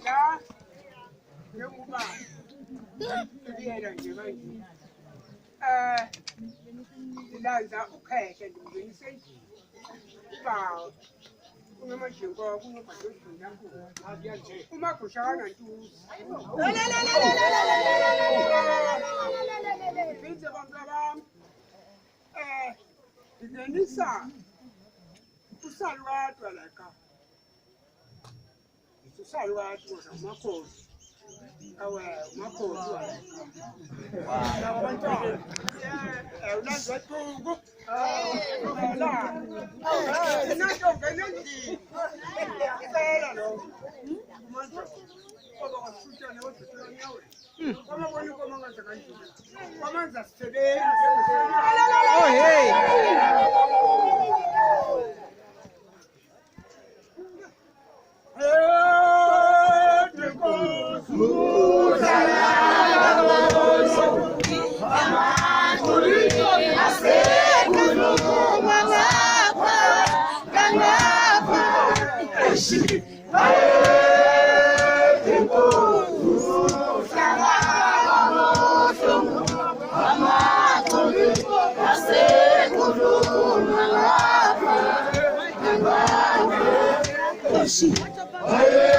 Ya, ya muba. Jadi ada juga ini. Ilaza ukhehla ndimngeniseni. Ba, kunamashingo kunomadodana ku. Uma kushana ntusi. Bize bangabam. Ndingenisa usalwadwa laka. Usalwadwa namakhosi. Awe makhosi wala. Abantwana. Ulanza tungu. La. Nato ganandi. Sala lo. Manje. Baba wasuta na watu tunyawe. Kama wani kwa manga takanju. Kama za sede. Oh hey. Hey!